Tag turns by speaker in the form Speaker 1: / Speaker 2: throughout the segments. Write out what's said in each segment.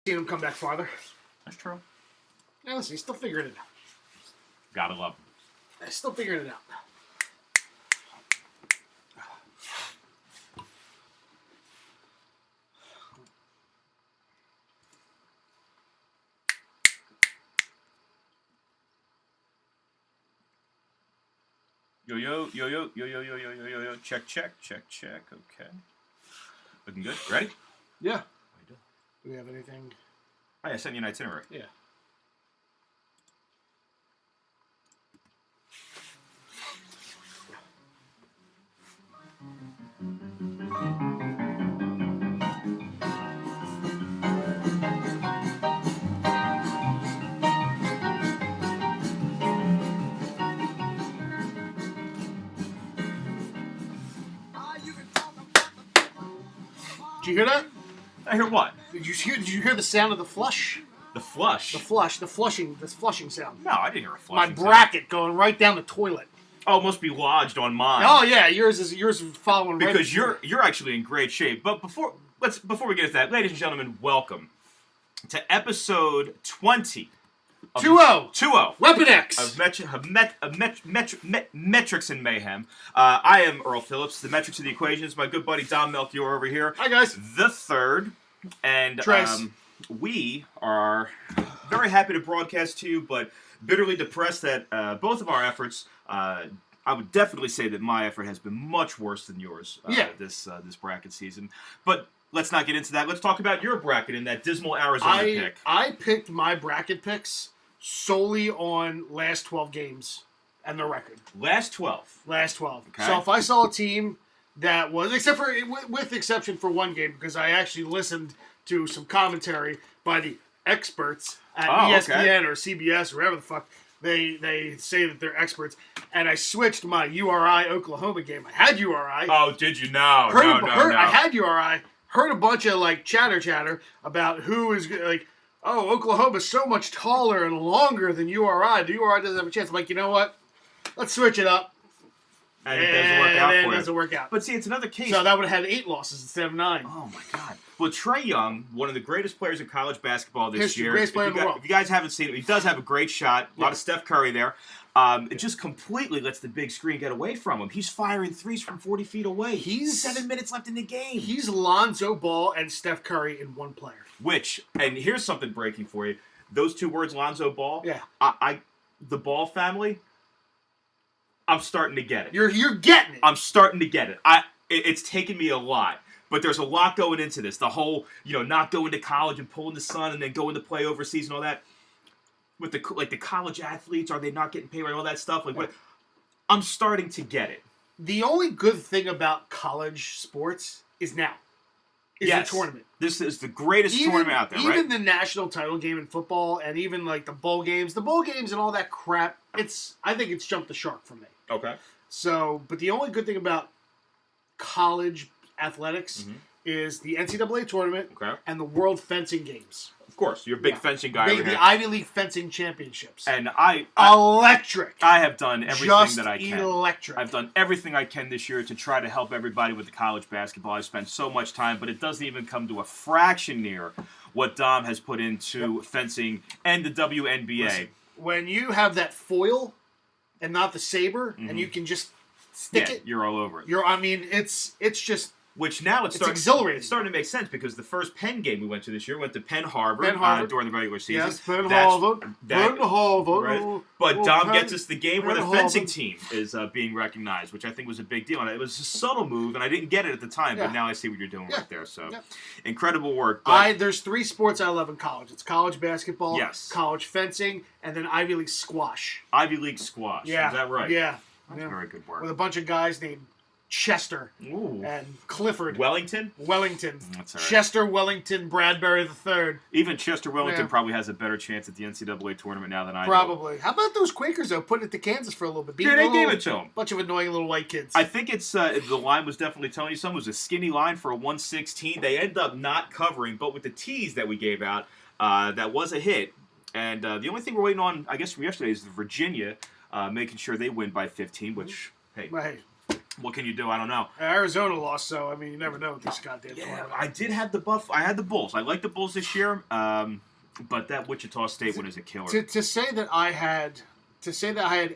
Speaker 1: Seen him come back farther.
Speaker 2: That's true.
Speaker 1: Now listen, he's still figuring it out.
Speaker 2: Gotta love him.
Speaker 1: He's still figuring it out.
Speaker 2: Yo. Check. Okay. Looking good. Ready?
Speaker 1: Yeah. Do we have anything?
Speaker 2: Oh, yeah, I sent you an itinerary.
Speaker 1: Yeah. Did you hear that?
Speaker 2: I hear what?
Speaker 1: Did you hear the sound of the flush?
Speaker 2: The flush?
Speaker 1: The flushing sound.
Speaker 2: No, I didn't hear a flush.
Speaker 1: My bracket going right down the toilet.
Speaker 2: Oh, it must be lodged on mine.
Speaker 1: Oh yeah, yours is following right.
Speaker 2: Because you're actually in great shape. But before we get into that, ladies and gentlemen, welcome to episode 20.
Speaker 1: 2-0. Weapon X.
Speaker 2: Of Metrics and Mayhem. I am Earl Phillips. The metrics of the equation is my good buddy Dom Melchior over here.
Speaker 1: Hi guys.
Speaker 2: The third. And we are very happy to broadcast to you, but bitterly depressed that both of our efforts, I would definitely say that my effort has been much worse than yours this bracket season. But let's not get into that. Let's talk about your bracket in that dismal Arizona pick.
Speaker 1: I picked my bracket picks solely on last 12 games and the record.
Speaker 2: Last 12.
Speaker 1: Okay. So if I saw a team that was, with exception for one game, because I actually listened to some commentary by the experts at ESPN or CBS or wherever the fuck they say that they're experts, and I switched my URI Oklahoma game. I had URI.
Speaker 2: Oh, did you? No.
Speaker 1: I had URI. Heard a bunch of chatter about who is Oklahoma's so much taller and longer than URI. The URI doesn't have a chance. I'm like, you know what? Let's switch it up.
Speaker 2: And it doesn't work out for you.
Speaker 1: It doesn't work out.
Speaker 2: But see, it's another case.
Speaker 1: So that would have had 8 losses instead of 9.
Speaker 2: Oh, my God. Well, Trae Young, one of the greatest players in college basketball this year.
Speaker 1: Greatest player in the world.
Speaker 2: If you guys haven't seen him, he does have a great shot. A lot of Steph Curry there. It just completely lets the big screen get away from him. He's firing threes from 40 feet away. He's 7 minutes left in the game.
Speaker 1: He's Lonzo Ball and Steph Curry in one player.
Speaker 2: And here's something breaking for you. Those two words, Lonzo Ball.
Speaker 1: Yeah.
Speaker 2: The Ball family, I'm starting to get it.
Speaker 1: You're getting it.
Speaker 2: I'm starting to get it. It's taken me a lot. But there's a lot going into this. The whole, not going to college and pulling the sun and then going to play overseas and all that. With the college athletes, are they not getting paid? All that stuff. What? I'm starting to get it.
Speaker 1: The only good thing about college sports is now. The tournament.
Speaker 2: This is the greatest tournament out there, right?
Speaker 1: Even the national title game in football and even the bowl games. The bowl games and all that crap, I think it's jumped the shark for me.
Speaker 2: Okay.
Speaker 1: So, but the only good thing about college athletics is the NCAA tournament and the World Fencing Games.
Speaker 2: Of course, you're a big fencing guy.
Speaker 1: The Ivy League Fencing Championships.
Speaker 2: And
Speaker 1: electric.
Speaker 2: I have done everything that I can.
Speaker 1: Electric.
Speaker 2: I've done everything I can this year to try to help everybody with the college basketball. I've spent so much time, but it doesn't even come to a fraction near what Dom has put into fencing and the WNBA.
Speaker 1: Listen, when you have that foil and not the saber, and you can just stick it,
Speaker 2: you're all over it.
Speaker 1: It's just.
Speaker 2: Which now it's
Speaker 1: exhilarating.
Speaker 2: It's starting to make sense because the first Penn game we went to this year went to Penn Harbor during the regular season.
Speaker 1: Yes, Penn Harbor.
Speaker 2: Right. But Dom gets us the game where the fencing team is being recognized, which I think was a big deal. And it was a subtle move, and I didn't get it at the time, but now I see what you're doing right there. So, incredible work. But
Speaker 1: there's 3 sports I love in college. It's college basketball, college fencing, and then Ivy League squash.
Speaker 2: Ivy League squash.
Speaker 1: Yeah.
Speaker 2: Is that right?
Speaker 1: Yeah.
Speaker 2: That's very good work.
Speaker 1: With a bunch of guys named Chester and Clifford.
Speaker 2: Wellington.
Speaker 1: That's all right. Chester Wellington Bradbury III.
Speaker 2: Even Chester Wellington probably has a better chance at the NCAA tournament now than I do.
Speaker 1: Probably. How about those Quakers, though, putting it to Kansas for a little bit?
Speaker 2: They gave it to them.
Speaker 1: Bunch of annoying little white kids.
Speaker 2: I think it's the line was definitely telling you something. It was a skinny line for a 116. They ended up not covering, but with the tees that we gave out, that was a hit. And the only thing we're waiting on, I guess, from yesterday is Virginia making sure they win by 15, which, hey. what can you do? I don't know.
Speaker 1: Arizona lost, so I mean, you never know with these goddamn.
Speaker 2: Yeah, I did have I had the Bulls. I like the Bulls this year, but that Wichita State one is a killer.
Speaker 1: To say that I had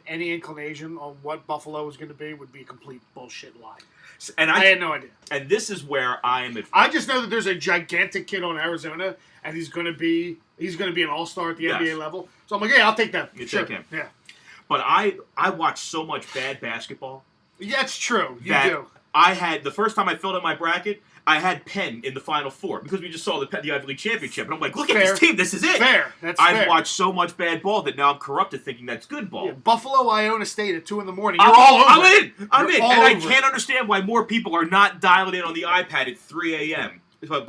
Speaker 1: any inclination on what Buffalo was going to be would be a complete bullshit lie.
Speaker 2: And
Speaker 1: I had no idea.
Speaker 2: And this is where I am at.
Speaker 1: I just know that there's a gigantic kid on Arizona, and he's going to be an all-star at the NBA level. So I'm like, yeah, I'll take that.
Speaker 2: You take him.
Speaker 1: Yeah.
Speaker 2: But I watch so much bad basketball.
Speaker 1: Yeah, it's true. You do.
Speaker 2: I had the first time I filled out my bracket, I had Penn in the Final Four because we just saw the Ivy League championship, and I'm like, look at this team, this is it.
Speaker 1: Fair. That's
Speaker 2: I've
Speaker 1: fair.
Speaker 2: watched so much bad ball that now I'm corrupted thinking that's good ball.
Speaker 1: Yeah, Buffalo, Iona State at 2 in the morning. You're all over.
Speaker 2: I'm in, and I
Speaker 1: over.
Speaker 2: can't understand why more people are not dialing in on the iPad at 3 a.m. But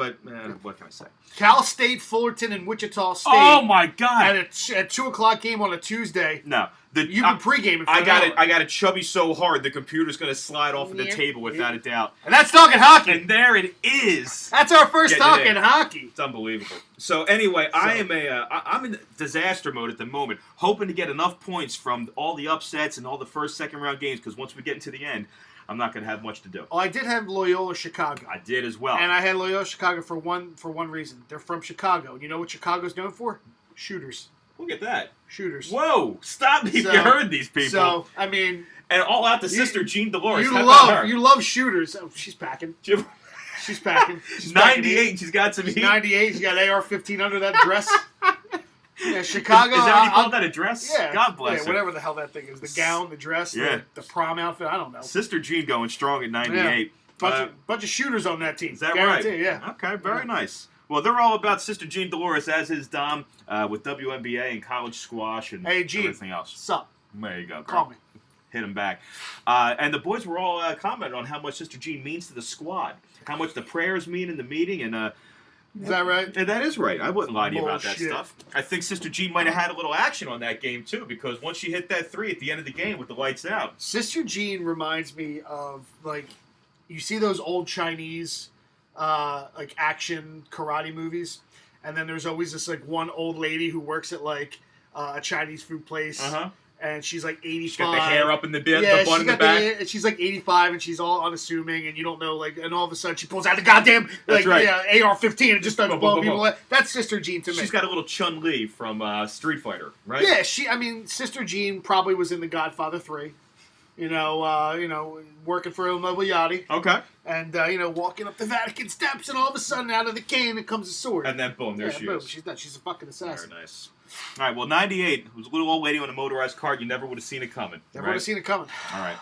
Speaker 2: what can I say?
Speaker 1: Cal State, Fullerton, and Wichita State.
Speaker 2: Oh my God!
Speaker 1: At 2 o'clock game on a Tuesday.
Speaker 2: No,
Speaker 1: you've been pre-gaming. For
Speaker 2: I got it chubby so hard the computer's going to slide off of the table without a doubt.
Speaker 1: And that's talking hockey.
Speaker 2: And there it is.
Speaker 1: That's our first talking hockey.
Speaker 2: It's unbelievable. So anyway, I'm in disaster mode at the moment, hoping to get enough points from all the upsets and all the first, second round games. Because once we get into the end, I'm not going to have much to do.
Speaker 1: Oh, I did have Loyola Chicago.
Speaker 2: I did as well.
Speaker 1: And I had Loyola Chicago for one reason. They're from Chicago. And you know what Chicago's known for? Shooters.
Speaker 2: Look at that.
Speaker 1: Shooters.
Speaker 2: Whoa! Stop me if you heard these people.
Speaker 1: So, I mean...
Speaker 2: And all out to Sister Jean Dolores.
Speaker 1: You love shooters. Oh, she's packing. She's packing. She's
Speaker 2: 98. Packing. She's got some heat.
Speaker 1: 98. She's got AR-15 under that dress. Yeah, Chicago.
Speaker 2: Is that what you call that, a dress?
Speaker 1: Yeah.
Speaker 2: God bless her.
Speaker 1: Whatever the hell that thing is. The gown, the dress, the prom outfit. I don't know.
Speaker 2: Sister Jean going strong at 98.
Speaker 1: Yeah. Bunch of shooters on that team.
Speaker 2: Is that
Speaker 1: Guarantee,
Speaker 2: right?
Speaker 1: Yeah.
Speaker 2: Okay, very nice. Well, they're all about Sister Jean Dolores, as is Dom, with WNBA and college squash and everything else.
Speaker 1: Sup?
Speaker 2: There you go.
Speaker 1: Call me.
Speaker 2: Hit him back. And the boys were all commenting on how much Sister Jean means to the squad, how much the prayers mean in the meeting, and
Speaker 1: is that right?
Speaker 2: And that is right. I wouldn't lie to you about that stuff. I think Sister Jean might have had a little action on that game, too, because once she hit that 3 at the end of the game with the lights out.
Speaker 1: Sister Jean reminds me of, like, you see those old Chinese, like, action karate movies, and then there's always this, like, one old lady who works at, like, a Chinese food place.
Speaker 2: Uh-huh.
Speaker 1: And she's like 85.
Speaker 2: She's got the hair up in the bun in the back.
Speaker 1: She's like 85, and she's all unassuming, and you don't know, like, and all of a sudden she pulls out the goddamn AR-15 and just starts blowing people away. That's Sister Jean to me.
Speaker 2: She's got a little Chun-Li from Street Fighter, right?
Speaker 1: Yeah, Sister Jean probably was in The Godfather 3. Working for Il Mobiliati.
Speaker 2: Okay.
Speaker 1: And, walking up the Vatican steps, and all of a sudden, out of the cane, it comes a sword.
Speaker 2: And then, boom, there she is.
Speaker 1: She's a fucking assassin.
Speaker 2: Very nice. All right, well, 98 was a little old lady on a motorized cart. You never would have seen it coming.
Speaker 1: Never would have seen it coming.
Speaker 2: All right.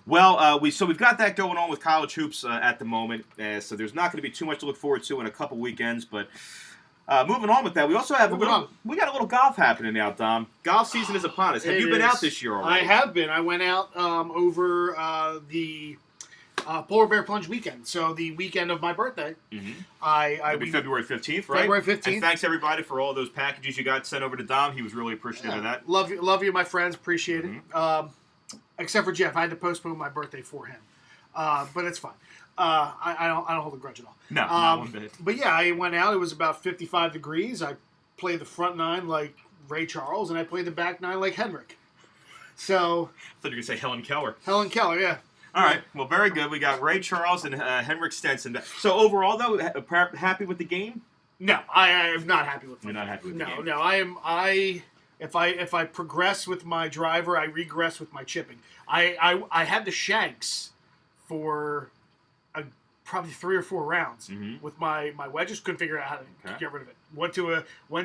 Speaker 2: Well, we've got that going on with college hoops at the moment, so there's not going to be too much to look forward to in a couple weekends. But moving on with that, we also have we got a little golf happening now, Dom. Golf season is upon us. Have you been out this year already?
Speaker 1: I have been. I went out over the Polar Bear Plunge weekend. So the weekend of my birthday.
Speaker 2: Mm-hmm. It'll be February 15th, right?
Speaker 1: February 15th.
Speaker 2: And thanks everybody for all those packages you got sent over to Dom. He was really appreciative of that.
Speaker 1: Love you, my friends. Appreciate it. Except for Jeff, I had to postpone my birthday for him. But it's fine. I don't hold a grudge at all.
Speaker 2: No, not one bit.
Speaker 1: But yeah, I went out. It was about 55 degrees. I played the front nine like Ray Charles, and I played the back nine like Henrik. So
Speaker 2: I thought you were going to say Helen Keller.
Speaker 1: Helen Keller, yeah.
Speaker 2: All right, well, very good. We got Ray Charles and Henrik Stenson. So overall, though, happy with the game?
Speaker 1: No, I am not happy with it.
Speaker 2: You're not happy with the game?
Speaker 1: No, I am. If I progress with my driver, I regress with my chipping. I had the shanks for probably 3 or 4 rounds with my wedges. Couldn't figure out how to get rid of it. Went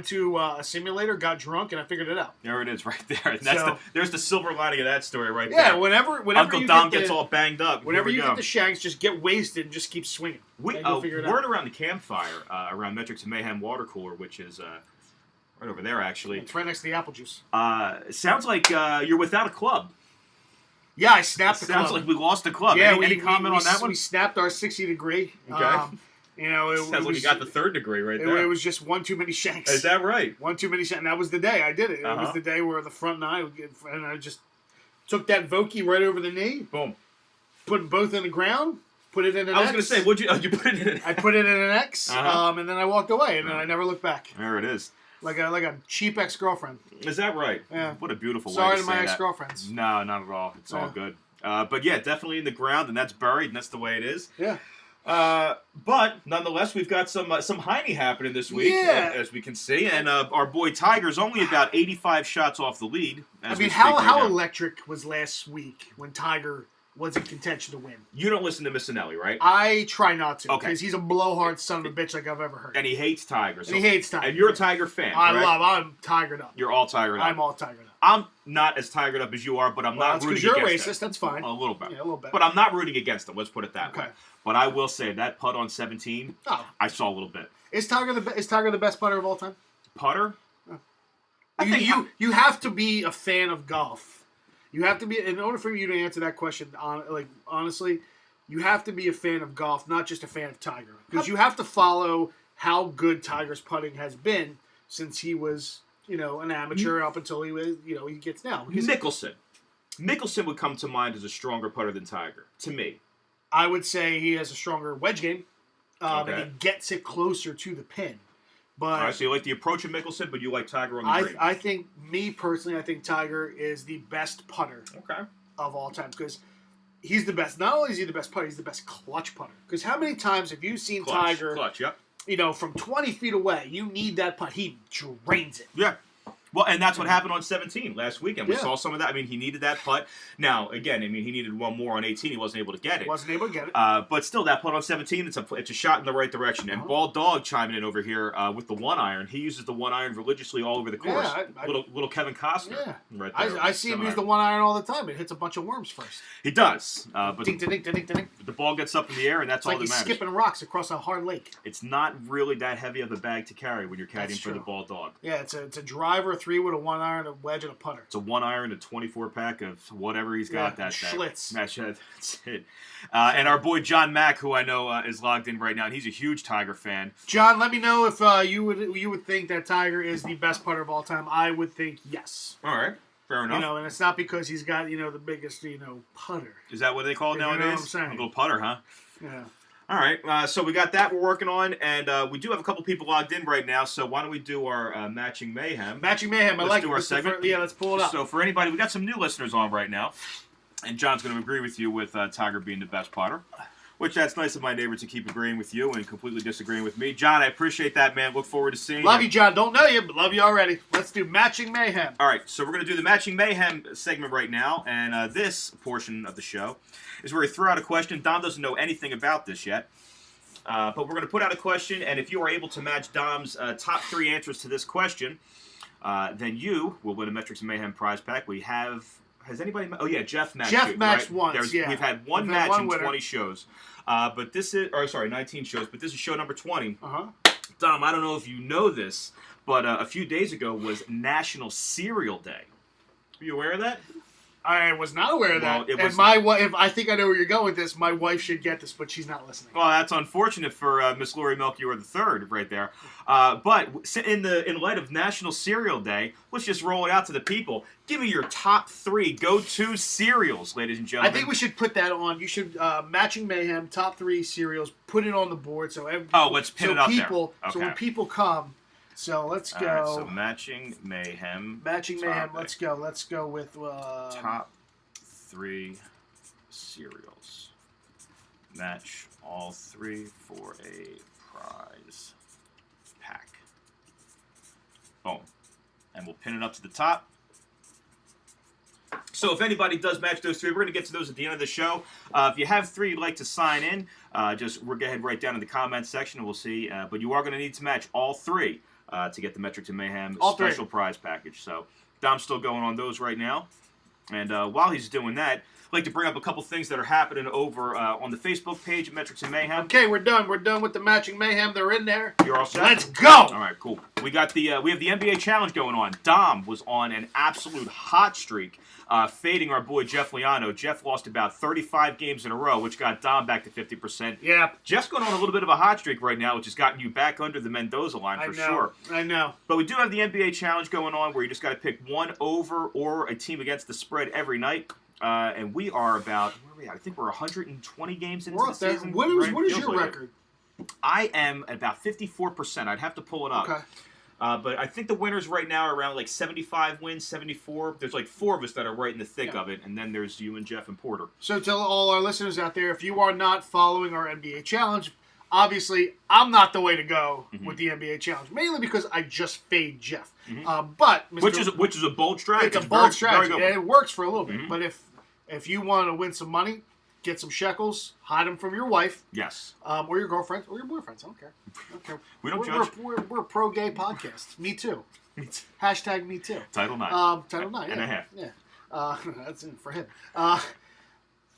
Speaker 1: to a simulator, got drunk, and I figured it out. There
Speaker 2: it is, right there. And there's the silver lining of that story, right there.
Speaker 1: Yeah, whenever
Speaker 2: Uncle Dom gets all banged up.
Speaker 1: Whenever you get the shanks, just get wasted and just keep swinging.
Speaker 2: Word around the campfire, around Metrics and Mayhem water cooler, which is right over there, actually.
Speaker 1: It's right next to the apple juice.
Speaker 2: Sounds like you're without a club.
Speaker 1: Yeah, I snapped the club.
Speaker 2: Sounds like we lost the club.
Speaker 1: Yeah,
Speaker 2: any comment on that one?
Speaker 1: We snapped our 60 degree.
Speaker 2: Okay.
Speaker 1: It
Speaker 2: sounds like you got the 3rd degree right there.
Speaker 1: It was just one too many shanks.
Speaker 2: Is that right?
Speaker 1: One too many shanks. And that was the day I did it. It was the day where the front nine would get, and I just took that Vokey right over the knee.
Speaker 2: Boom.
Speaker 1: Put them both in the ground. Put it in an X.
Speaker 2: I was going to say, you put it in an X?
Speaker 1: I put it in an X, and then I walked away, and then I never looked back.
Speaker 2: There it is.
Speaker 1: Like a cheap ex-girlfriend.
Speaker 2: Is that right?
Speaker 1: Yeah.
Speaker 2: What a beautiful way
Speaker 1: Sorry
Speaker 2: to
Speaker 1: to
Speaker 2: say
Speaker 1: my
Speaker 2: that.
Speaker 1: ex-girlfriends.
Speaker 2: No, not at all. It's all good. But yeah, definitely in the ground, and that's buried, and that's the way it is.
Speaker 1: Yeah.
Speaker 2: But nonetheless, we've got some Heine happening this week, as we can see, and our boy Tiger's only about 85 shots off the lead.
Speaker 1: I mean, how electric was last week when Tiger was in contention to win?
Speaker 2: You don't listen to Missinelli, right?
Speaker 1: I try not to, because he's a blowhard son of a bitch like I've ever heard.
Speaker 2: And he hates Tiger.
Speaker 1: So, and he hates Tiger.
Speaker 2: And you're a Tiger fan,
Speaker 1: I'm tigered up.
Speaker 2: You're all tigered up.
Speaker 1: I'm all tigered up.
Speaker 2: I'm not as tigered up as you are, but I'm not rooting against him.
Speaker 1: Because you're a racist, that's fine.
Speaker 2: A little bit.
Speaker 1: Yeah, a little bit.
Speaker 2: But I'm not rooting against him, let's put it that way. But I will say, that putt on 17, I saw a little bit.
Speaker 1: Is Tiger the best putter of all time?
Speaker 2: Putter?
Speaker 1: You have to be a fan of golf. You have to be, in order for you to answer that question, honestly, you have to be a fan of golf, not just a fan of Tiger. Because you have to follow how good Tiger's putting has been since he was, an amateur up until he was, he gets now.
Speaker 2: Mickelson would come to mind as a stronger putter than Tiger, to me.
Speaker 1: I would say he has a stronger wedge game, and he gets it closer to the pin. But
Speaker 2: so you like the approach of Mickelson, but you like Tiger on the green.
Speaker 1: I think, me personally, I think Tiger is the best putter of all time because he's the best. Not only is he the best putter, he's the best clutch putter. Because how many times have you seen Tiger?
Speaker 2: Clutch, yep.
Speaker 1: From 20 feet away, you need that putt. He drains it.
Speaker 2: Yeah. Well, and that's what happened on 17 last weekend. We saw some of that. I mean, he needed that putt. Now, again, he needed one more on 18. He wasn't able to get it. But still, that putt on 17, it's a shot in the right direction. And Bald Dog chiming in over here with the 1-iron. He uses the 1-iron religiously all over the course. Little Kevin Costner right there.
Speaker 1: I see him use the 1-iron all the time. It hits a bunch of worms first.
Speaker 2: He does. But
Speaker 1: ding, ding, ding, ding, ding.
Speaker 2: The ball gets up in the air, and that's all that matters.
Speaker 1: It's like he's skipping rocks across a hard lake.
Speaker 2: It's not really that heavy of a bag to carry when you're caddying for the Bald Dog.
Speaker 1: Yeah, it's a driver, 3 with a 1-iron, a wedge, and a putter.
Speaker 2: It's a 1-iron, a 24-pack of whatever he's got.
Speaker 1: Schlitz.
Speaker 2: That's it. And our boy John Mack, who I know is logged in right now, and he's a huge Tiger fan.
Speaker 1: John, let me know if you would think that Tiger is the best putter of all time. I would think yes.
Speaker 2: All right. Fair enough.
Speaker 1: And it's not because he's got, the biggest, putter.
Speaker 2: Is that what they call it nowadays?
Speaker 1: You know what I'm saying?
Speaker 2: A little putter, huh?
Speaker 1: Yeah.
Speaker 2: All right, so we got that we're working on, and we do have a couple people logged in right now, so why don't we do our Matching Mayhem?
Speaker 1: Matching Mayhem,
Speaker 2: let's do our segment.
Speaker 1: Let's pull it up.
Speaker 2: So for anybody, we got some new listeners on right now, and John's going to agree with you with Tiger being the best putter, which that's nice of my neighbor to keep agreeing with you and completely disagreeing with me. John, I appreciate that, man. Look forward to seeing you.
Speaker 1: Love you, John. Don't know you, but love you already. Let's do Matching Mayhem.
Speaker 2: All right, so we're going to do the Matching Mayhem segment right now, and this portion of the show is where we throw out a question. Dom doesn't know anything about this yet. But we're going to put out a question, and if you are able to match Dom's top 3 answers to this question, then you will win a Metrics and Mayhem prize pack. Has anybody? Oh yeah, Jeff matched.
Speaker 1: Jeff matched once.
Speaker 2: We've had one match in 20 shows. But this is, 19 shows. But this is show number 20. Dom, I don't know if you know this, but a few days ago was National Cereal Day. Were you aware of that?
Speaker 1: I was not aware of that. And my wife, I think I know where you're going with this. My wife should get this, but she's not listening.
Speaker 2: Well, that's unfortunate for Miss Lori Melchior III right there. But in light of National Cereal Day, let's just roll it out to the people. Give me your top 3 go-to cereals, ladies and gentlemen.
Speaker 1: I think we should put that on. You should Matching Mayhem top 3 cereals. Put it on the board so
Speaker 2: let's pin it up there. Okay.
Speaker 1: So when people come. So let's go.
Speaker 2: Right, so Matching Mayhem.
Speaker 1: Matching Mayhem. Let's go. Let's go with
Speaker 2: top 3 cereals. Match all 3 for a prize pack. Boom. And we'll pin it up to the top. So if anybody does match those 3, we're going to get to those at the end of the show. If you have 3 you'd like to sign in, just go ahead right down in the comments section and we'll see. But you are going to need to match all 3. To get the Metrics and Mayhem special prize package. So Dom's still going on those right now. And while he's doing that, I'd like to bring up a couple things that are happening over on the Facebook page at Metrics and Mayhem.
Speaker 1: Okay, we're done. We're done with the Matching Mayhem. They're in there.
Speaker 2: You're all set?
Speaker 1: Let's go!
Speaker 2: All right, cool. We have the NBA Challenge going on. Dom was on an absolute hot streak, fading our boy Jeff Liano. Jeff lost about 35 games in a row, which got Dom back to 50%.
Speaker 1: Yeah.
Speaker 2: Jeff's going on a little bit of a hot streak right now, which has gotten you back under the Mendoza line for sure.
Speaker 1: I know.
Speaker 2: But we do have the NBA Challenge going on where you just got to pick one over or a team against the spread every night. And we are about, where are we at? I think we're 120 games into the season.
Speaker 1: What is your record?
Speaker 2: I am about 54%. I'd have to pull it up.
Speaker 1: Okay.
Speaker 2: But I think the winners right now are around like 75 wins, 74. There's like 4 of us that are right in the thick of it, and then there's you and Jeff and Porter.
Speaker 1: So tell all our listeners out there, if you are not following our NBA Challenge, obviously I'm not the way to go with the NBA Challenge, mainly because I just fade Jeff. But Mr.
Speaker 2: Which is a bold strategy.
Speaker 1: It's a bold strategy. Yeah, it works for a little bit. But if you want to win some money, get some shekels, hide them from your wife.
Speaker 2: Yes.
Speaker 1: Or your girlfriends, or your boyfriends. I don't care.
Speaker 2: We don't judge.
Speaker 1: We're a pro-gay podcast. Me too. Hashtag me too.
Speaker 2: Title 9.
Speaker 1: Title 9.
Speaker 2: And a half.
Speaker 1: Yeah. That's it for him.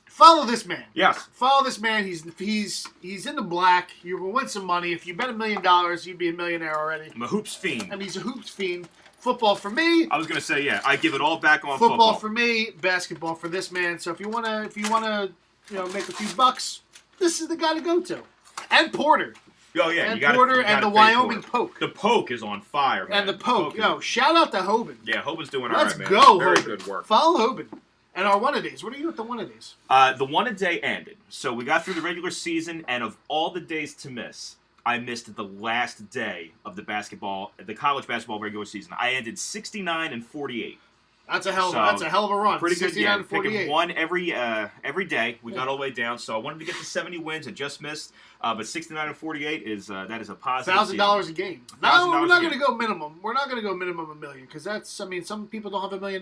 Speaker 1: Follow this man.
Speaker 2: Yes.
Speaker 1: Follow this man. He's in the black. You will win some money. If you bet $1 million, you'd be a millionaire already.
Speaker 2: I'm a hoops fiend.
Speaker 1: I mean, he's a hoops fiend. Football for me.
Speaker 2: I was gonna say, yeah, I give it all back on football.
Speaker 1: Football for me. Basketball for this man. So if you wanna, make a few bucks, this is the guy to go to. And Porter.
Speaker 2: Oh yeah,
Speaker 1: and Porter and the Wyoming Poke.
Speaker 2: The Poke is on fire, man.
Speaker 1: And the Poke. Shout out to Hoban.
Speaker 2: Yeah, Hoban's doing all right, man.
Speaker 1: Let's go,
Speaker 2: Very
Speaker 1: Hoban.
Speaker 2: good work.
Speaker 1: Follow Hoban. And our one-a-days. What are you at the one-a-days?
Speaker 2: The one-a-day ended. So we got through the regular season, and of all the days to miss, I missed the last day of the college basketball regular season. I ended 69-48.
Speaker 1: That's a hell of a run.
Speaker 2: Pretty good. Yeah,
Speaker 1: 69-48.
Speaker 2: picking one every day. We got all the way down. So I wanted to get to 70 wins. I just missed. But 69-48 is a positive.
Speaker 1: $1,000 a game. No, we're not going to go minimum. We're not going to go minimum $1 million because some people don't have $1 million.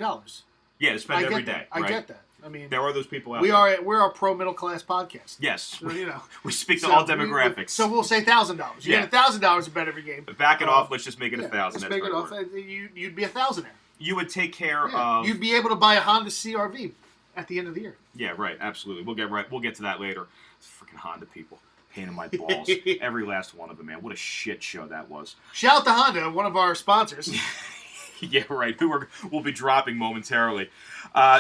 Speaker 2: Yeah, to spend every day.
Speaker 1: I get that. I mean,
Speaker 2: there are those people out there.
Speaker 1: We're a pro middle class podcast.
Speaker 2: Yes,
Speaker 1: so,
Speaker 2: we speak to all demographics.
Speaker 1: So we'll say $1,000. You get $1,000 to bet every game.
Speaker 2: But back it off. Let's just make it 1,000.
Speaker 1: Let's make it off. You'd be $1,000.
Speaker 2: You would take care of.
Speaker 1: You'd be able to buy a Honda CR-V at the end of the year.
Speaker 2: Yeah, right. Absolutely. We'll get to that later. Freaking Honda people. Pain in my balls. Every last one of them, man. What a shit show that was.
Speaker 1: Shout out to Honda, one of our sponsors.
Speaker 2: Yeah, right. We'll be dropping momentarily.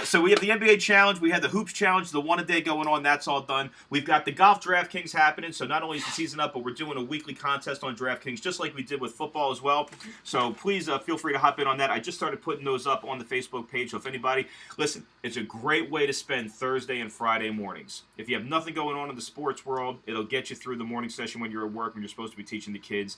Speaker 2: So we have the NBA Challenge. We had the Hoops Challenge, the one-a-day going on. That's all done. We've got the Golf DraftKings happening. So not only is the season up, but we're doing a weekly contest on DraftKings, just like we did with football as well. So please feel free to hop in on that. I just started putting those up on the Facebook page. So if anybody, listen, it's a great way to spend Thursday and Friday mornings. If you have nothing going on in the sports world, it'll get you through the morning session when you're at work, when you're supposed to be teaching the kids,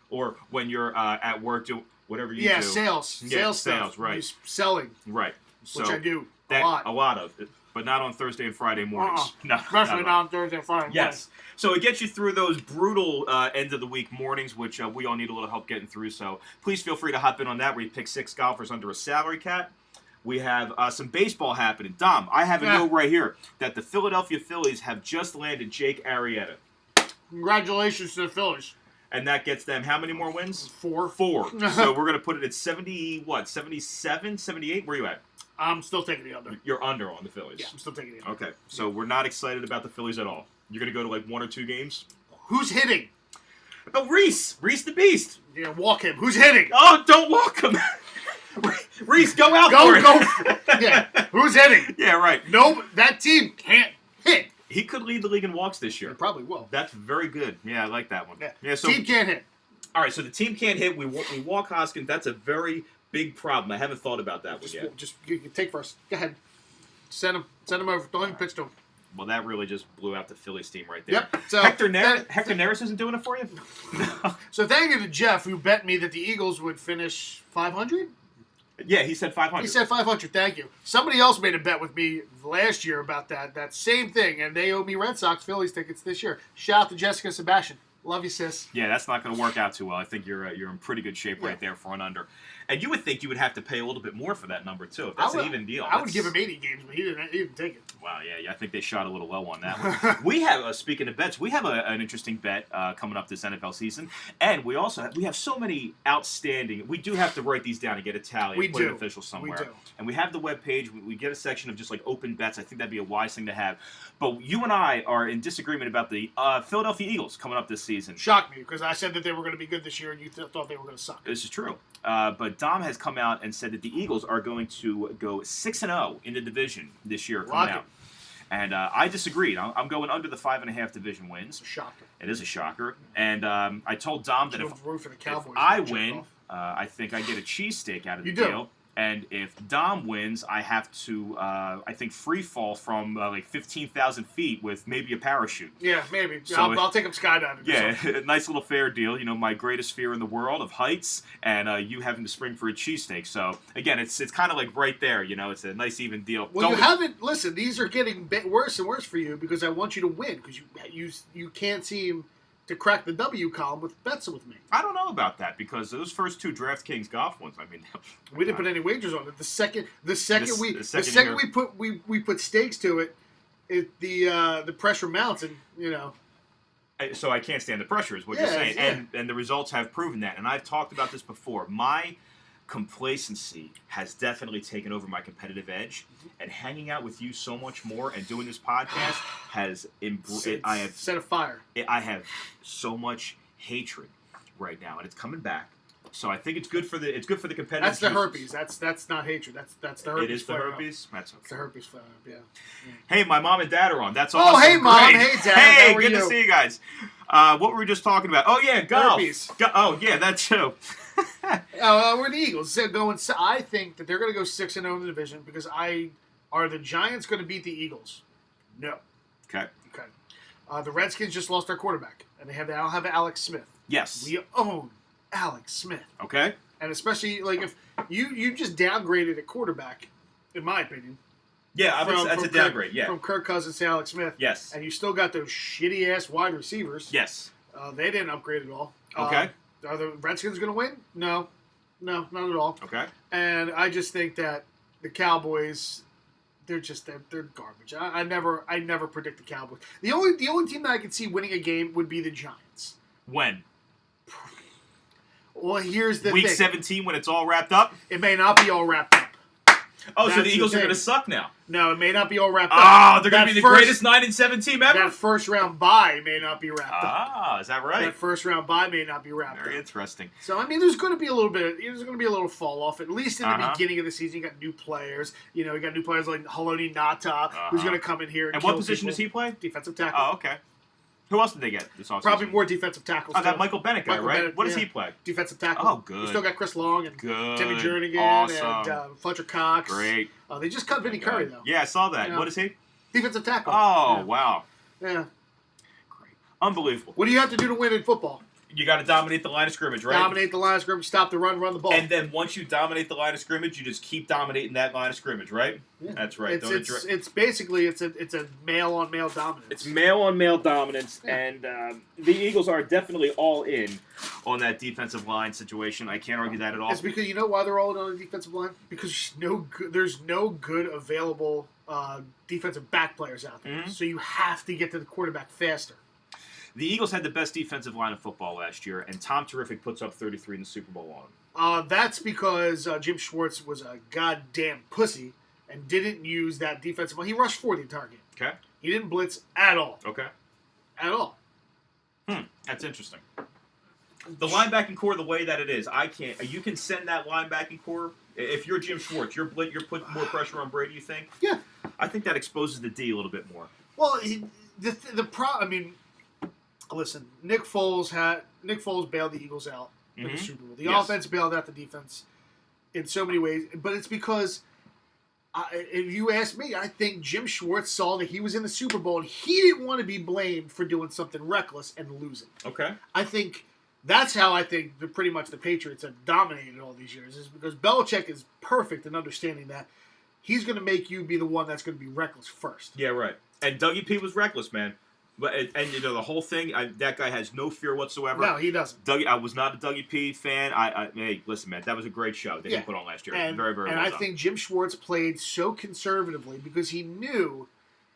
Speaker 2: or when you're at work doing whatever you do.
Speaker 1: Yeah, sales.
Speaker 2: Yeah,
Speaker 1: sales stuff.
Speaker 2: Right.
Speaker 1: Selling.
Speaker 2: Right. So
Speaker 1: which I do
Speaker 2: a
Speaker 1: lot.
Speaker 2: A lot of it, but not on Thursday and Friday mornings. No,
Speaker 1: especially not on Thursday and Friday.
Speaker 2: Yes. So it gets you through those brutal end of the week mornings, which we all need a little help getting through. So please feel free to hop in on that. We pick 6 golfers under a salary cap. We have some baseball happening. Dom, I have a note right here that the Philadelphia Phillies have just landed Jake Arrieta.
Speaker 1: Congratulations to the Phillies.
Speaker 2: And that gets them how many more wins?
Speaker 1: 4.
Speaker 2: So we're going to put it at 77, 78? Where are you at?
Speaker 1: I'm still taking the under.
Speaker 2: You're under on the Phillies.
Speaker 1: Yeah, I'm still taking the under.
Speaker 2: Okay, so we're not excited about the Phillies at all. You're going to go to like 1 or 2 games?
Speaker 1: Who's hitting?
Speaker 2: Oh, Reese. Reese the Beast.
Speaker 1: Yeah, walk him. Who's hitting?
Speaker 2: Oh, don't walk him. Reese, go out for it.
Speaker 1: Go. Yeah, who's hitting?
Speaker 2: Yeah, right.
Speaker 1: No, that team can't hit.
Speaker 2: He could lead the league in walks this year.
Speaker 1: He probably will.
Speaker 2: That's very good. Yeah, I like that one. Yeah, so
Speaker 1: team can't hit.
Speaker 2: All right, so the team can't hit. We walk Hoskins. That's a very big problem. I haven't thought about that one yet.
Speaker 1: Just you can take first. Go ahead. Send him over. Don't even pitch to him.
Speaker 2: Well, that really just blew out the Phillies team right there.
Speaker 1: Yep. So
Speaker 2: Hector Neris isn't doing it for you?
Speaker 1: So thank you to Jeff, who bet me that the Eagles would finish 500.
Speaker 2: Yeah, he said 500.
Speaker 1: He said 500. Thank you. Somebody else made a bet with me last year about that same thing, and they owe me Red Sox Phillies tickets this year. Shout out to Jessica Sebastian. Love you, sis.
Speaker 2: Yeah, that's not going to work out too well. I think you're in pretty good shape right there for an under. And you would think you would have to pay a little bit more for that number, too. If that's an even deal.
Speaker 1: I would give him 80 games, but he didn't take it.
Speaker 2: Wow, yeah, I think they shot a little low on that one. We have, speaking of bets, we have an interesting bet coming up this NFL season. And we have so many outstanding, we do have to write these down and get a tally and put an official somewhere.
Speaker 1: We do.
Speaker 2: And we have the webpage. We get a section of just like open bets. I think that'd be a wise thing to have. But you and I are in disagreement about the Philadelphia Eagles coming up this season.
Speaker 1: Shocked me because I said that they were going to be good this year and you thought they were going to suck.
Speaker 2: This is true. But Dom has come out and said that the Eagles are going to go 6-0 in the division this year coming out. And I disagreed. I'm going under the 5.5 division wins.
Speaker 1: It's a shocker.
Speaker 2: It is a shocker. And I told Dom that if
Speaker 1: I win,
Speaker 2: I think I get a cheesesteak out of the deal. And if Dom wins, I have to, I think, free fall from like 15,000 feet with maybe a parachute.
Speaker 1: Yeah, maybe.
Speaker 2: So
Speaker 1: I'll take him skydiving.
Speaker 2: Yeah, a nice little fair deal. You know, my greatest fear in the world of heights, and you having to spring for a cheesesteak. So again, it's kind of like right there. You know, it's a nice even deal.
Speaker 1: Well, you haven't. Listen, these are getting worse and worse for you because I want you to win because you can't seem to crack the W column with bets with me.
Speaker 2: I don't know about that because those first 2 DraftKings golf ones. I mean,
Speaker 1: we didn't put any wagers on it. The second we put stakes to it, the pressure mounts, and you know.
Speaker 2: So I can't stand the pressure, is what you're saying, and the results have proven that. And I've talked about this before. My complacency has definitely taken over my competitive edge, and hanging out with you so much more and doing this podcast has I have
Speaker 1: set a fire.
Speaker 2: I have so much hatred right now, and it's coming back. So I think it's good for the competitive.
Speaker 1: That's the herpes. That's not hatred. That's the herpes.
Speaker 2: It is the herpes. That's okay.
Speaker 1: It's the herpes flare up. Yeah.
Speaker 2: Hey, my mom and dad are on. That's awesome.
Speaker 1: Oh, hey, Mom.
Speaker 2: Great.
Speaker 1: Hey, Dad.
Speaker 2: Hey,
Speaker 1: how are
Speaker 2: good
Speaker 1: you?
Speaker 2: to see you guys. What were we just talking about? Oh yeah, golf.
Speaker 1: Herpes.
Speaker 2: Oh yeah, that too.
Speaker 1: We're the Eagles. So I think that they're going to go 6-0 in the division because are the Giants going to beat the Eagles? No.
Speaker 2: Okay.
Speaker 1: The Redskins just lost their quarterback, and they now have Alex Smith.
Speaker 2: Yes.
Speaker 1: We own Alex Smith.
Speaker 2: Okay.
Speaker 1: And especially like if you just downgraded a quarterback, in my opinion.
Speaker 2: Yeah, that's a downgrade. Yeah.
Speaker 1: From Kirk Cousins to Alex Smith.
Speaker 2: Yes.
Speaker 1: And you still got those shitty ass wide receivers.
Speaker 2: Yes.
Speaker 1: They didn't upgrade at all.
Speaker 2: Okay.
Speaker 1: Are the Redskins going to win? No, not at all.
Speaker 2: Okay.
Speaker 1: And I just think that the Cowboys, they're garbage. I never predict the Cowboys. The only team that I could see winning a game would be the Giants.
Speaker 2: When?
Speaker 1: Well, here's the
Speaker 2: Week
Speaker 1: thing.
Speaker 2: 17 when it's all wrapped up?
Speaker 1: It may not be all wrapped up.
Speaker 2: Oh, so the Eagles are going to suck now?
Speaker 1: No, it may not be all wrapped up.
Speaker 2: Oh, they're going to be the greatest 9-7 team ever?
Speaker 1: That first round bye may not be wrapped up.
Speaker 2: Ah, is that right?
Speaker 1: That first round bye may not be wrapped up.
Speaker 2: Very interesting.
Speaker 1: So, I mean, there's going to be a little fall off, at least in the beginning of the season. You got new players. You know, you got new players like Haloti Nata, who's going to come in here and
Speaker 2: what position does he play?
Speaker 1: Defensive tackle.
Speaker 2: Oh, okay. Who else did they get this offseason?
Speaker 1: Probably more defensive tackles.
Speaker 2: Oh, that Michael Bennett guy, right? What does he play?
Speaker 1: Defensive tackle.
Speaker 2: Oh, good.
Speaker 1: You still got Chris Long and Timmy Jernigan and Fletcher Cox.
Speaker 2: Great.
Speaker 1: They just cut Vinny Curry, though.
Speaker 2: Yeah, I saw that.
Speaker 1: You know,
Speaker 2: what is he?
Speaker 1: Defensive tackle.
Speaker 2: Oh, wow.
Speaker 1: Yeah.
Speaker 2: Great. Unbelievable.
Speaker 1: What do you have to do to win in football?
Speaker 2: You got to dominate the line of scrimmage, right?
Speaker 1: Dominate the line of scrimmage, stop the run the ball.
Speaker 2: And then once you dominate the line of scrimmage, you just keep dominating that line of scrimmage, right?
Speaker 1: Yeah.
Speaker 2: That's right.
Speaker 1: It's basically it's a male on male dominance.
Speaker 2: It's male on male dominance,
Speaker 1: yeah.
Speaker 2: And the Eagles are definitely all in on that defensive line situation. I can't argue that at all.
Speaker 1: It's because you know why they're all in on the defensive line? Because there's no good available defensive back players out there. Mm-hmm. So you have to get to the quarterback faster.
Speaker 2: The Eagles had the best defensive line in football last year, and Tom Terrific puts up 33 in the Super Bowl on him.
Speaker 1: That's because Jim Schwartz was a goddamn pussy and didn't use that defensive line. He rushed for the entire game.
Speaker 2: Okay.
Speaker 1: He didn't blitz at all.
Speaker 2: Okay.
Speaker 1: At all.
Speaker 2: That's interesting. The linebacking core, the way that it is, I can't. You can send that linebacking core. If you're Jim Schwartz, you're putting more pressure on Brady. You think?
Speaker 1: Yeah.
Speaker 2: I think that exposes the D a little bit more.
Speaker 1: Well, listen, Nick Foles bailed the Eagles out in the Super Bowl. The offense bailed out the defense in so many ways, but it's because if you ask me, I think Jim Schwartz saw that he was in the Super Bowl and he didn't want to be blamed for doing something reckless and losing.
Speaker 2: Okay.
Speaker 1: I think that's how I think pretty much the Patriots have dominated all these years, is because Belichick is perfect in understanding that he's going to make you be the one that's going to be reckless first.
Speaker 2: Yeah, right. And Dougie P was reckless, man. But and you know the whole thing, that guy has no fear whatsoever.
Speaker 1: No, he doesn't.
Speaker 2: I was not a Dougie P fan. Hey, listen, man, that was a great show that he put on last year.
Speaker 1: And,
Speaker 2: very, very well
Speaker 1: done.
Speaker 2: done.
Speaker 1: I think Jim Schwartz played so conservatively because he knew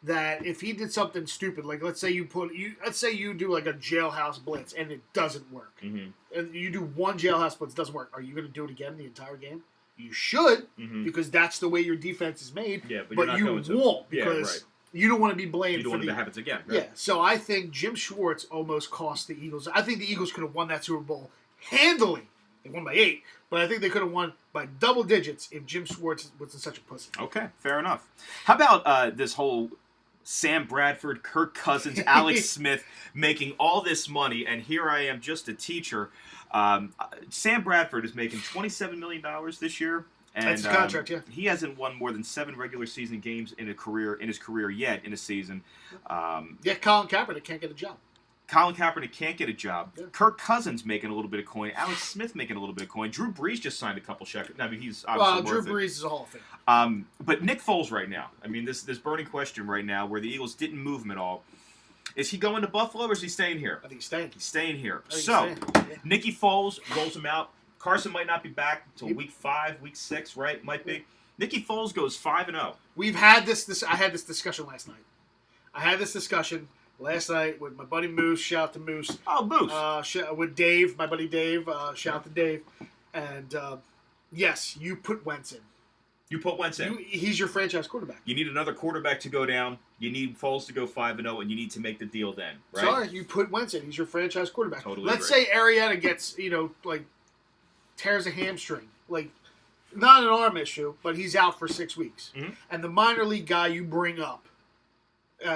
Speaker 1: that if he did something stupid, like let's say you do like a jailhouse blitz and it doesn't work, and you do one jailhouse blitz, it doesn't work. Are you going to do it again the entire game? You should, because that's the way your defense is made.
Speaker 2: Yeah,
Speaker 1: but you won't because you don't want to be blamed.
Speaker 2: You don't want it to happen again. Right?
Speaker 1: Yeah, so I think Jim Schwartz almost cost the Eagles. I think the Eagles could have won that Super Bowl handily. They won by 8, but I think they could have won by double digits if Jim Schwartz wasn't such a pussy.
Speaker 2: Okay, fair enough. How about this whole Sam Bradford, Kirk Cousins, Alex Smith making all this money, and here I am just a teacher. Sam Bradford is making $27 million this year. And,
Speaker 1: that's his contract, yeah.
Speaker 2: He hasn't won more than 7 regular season games in his career yet in a season.
Speaker 1: Yeah, Colin Kaepernick can't get a job.
Speaker 2: Colin Kaepernick can't get a job.
Speaker 1: Yeah.
Speaker 2: Kirk Cousins making a little bit of coin. Alex Smith making a little bit of coin. Drew Brees just signed a couple shekels. I mean, he's obviously
Speaker 1: Drew Brees is a Hall of Fame.
Speaker 2: But Nick Foles right now, I mean, this burning question right now where the Eagles didn't move him at all. Is he going to Buffalo or is he staying here?
Speaker 1: I think he's staying.
Speaker 2: He's staying here.
Speaker 1: So,
Speaker 2: Nicky Foles rolls him out. Carson might not be back until week 5, week 6, right? Might be. Nicky Foles goes 5-0.
Speaker 1: We've had this. I had this discussion last night. Last night with my buddy Moose. Shout out to Moose.
Speaker 2: Oh, Moose.
Speaker 1: With Dave, my buddy Dave. Shout out to Dave. And yes, you put Wentz in.
Speaker 2: You put Wentz in.
Speaker 1: He's your franchise quarterback.
Speaker 2: You need another quarterback to go down. You need Foles to go 5-0, and you need to make the deal then, right?
Speaker 1: Sorry, you put Wentz in. He's your franchise quarterback.
Speaker 2: Totally
Speaker 1: Let's
Speaker 2: agree.
Speaker 1: say Arietta gets, tears a hamstring. Not an arm issue, but he's out for 6 weeks.
Speaker 2: Mm-hmm.
Speaker 1: And the minor league guy you bring up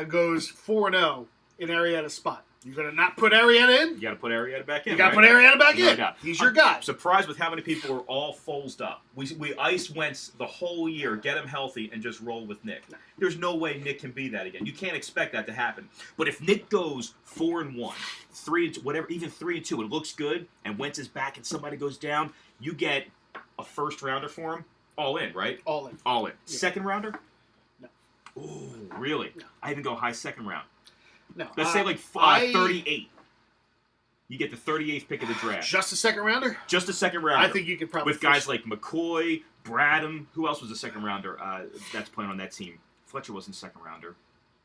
Speaker 1: goes 4-0 in Arietta's spot. You're going to not put Arietta in?
Speaker 2: You got to put Arietta back in.
Speaker 1: You got to put Arietta back in. He's your guy.
Speaker 2: I'm surprised with how many people are all Folesed up. We iced Wentz the whole year, get him healthy, and just roll with Nick. There's no way Nick can be that again. You can't expect that to happen. But if Nick goes 4-1, 3-2, whatever, even 3-2, it looks good, and Wentz is back and somebody goes down, you get a first rounder for him. All in, right?
Speaker 1: All in.
Speaker 2: All in.
Speaker 1: Yeah.
Speaker 2: Second rounder?
Speaker 1: No.
Speaker 2: Ooh, really?
Speaker 1: No.
Speaker 2: I even go high second round.
Speaker 1: No.
Speaker 2: Let's say 38. You get the 38th pick of the draft.
Speaker 1: Just a second rounder?
Speaker 2: Just a second rounder.
Speaker 1: I think you could probably
Speaker 2: with guys like McCoy, Bradham. Who else was a second rounder that's playing on that team? Fletcher wasn't a second rounder.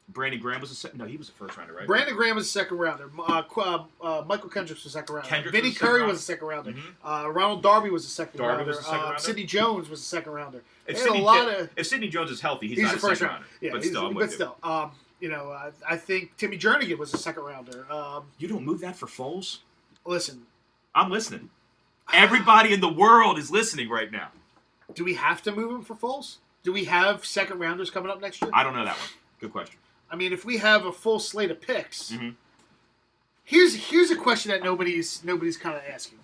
Speaker 2: Brandon Graham was no, he was a first rounder, right?
Speaker 1: Brandon Graham was a second rounder. Michael Kendricks was a second rounder. Vinny
Speaker 2: was a
Speaker 1: Curry
Speaker 2: second
Speaker 1: was a second rounder. Ronald Darby was a second rounder.
Speaker 2: Was a second rounder.
Speaker 1: Sidney Jones was a second rounder.
Speaker 2: If Sidney Jones is healthy, he's not
Speaker 1: a first
Speaker 2: second
Speaker 1: rounder.
Speaker 2: rounder.
Speaker 1: Yeah,
Speaker 2: but still, I'm with you.
Speaker 1: I think Timmy Jernigan was a second rounder.
Speaker 2: You don't move that for Foles?
Speaker 1: Listen.
Speaker 2: I'm listening. Everybody in the world is listening right now.
Speaker 1: Do we have to move him for Foles? Do we have second rounders coming up next year?
Speaker 2: I don't know that one. Good question.
Speaker 1: I mean, if we have a full slate of picks,
Speaker 2: mm-hmm.
Speaker 1: here's a question that nobody's kind of asking.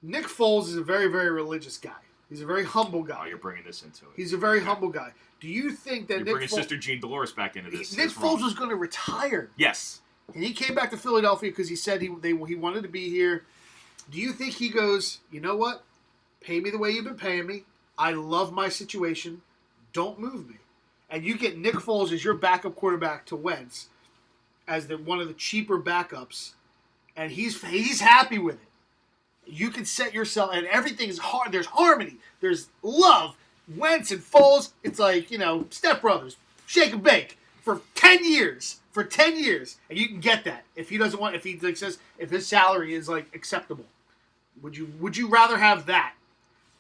Speaker 1: Nick Foles is a very, very religious guy. He's a very humble guy.
Speaker 2: Oh, you're bringing this into it.
Speaker 1: He's a very humble guy. Do you think that
Speaker 2: you're bringing Sister Jean Dolores back into this?
Speaker 1: Nick Foles was going to retire.
Speaker 2: Yes.
Speaker 1: And he came back to Philadelphia because he said he wanted to be here. Do you think he goes, you know what? Pay me the way you've been paying me. I love my situation. Don't move me. And you get Nick Foles as your backup quarterback to Wentz as one of the cheaper backups, and he's happy with it. You can set yourself, and everything is hard. There's harmony. There's love. Wentz and Foles, it's like, stepbrothers, shake and bake for 10 years. For 10 years, and you can get that if he doesn't want. If he says if his salary is acceptable, would you rather have that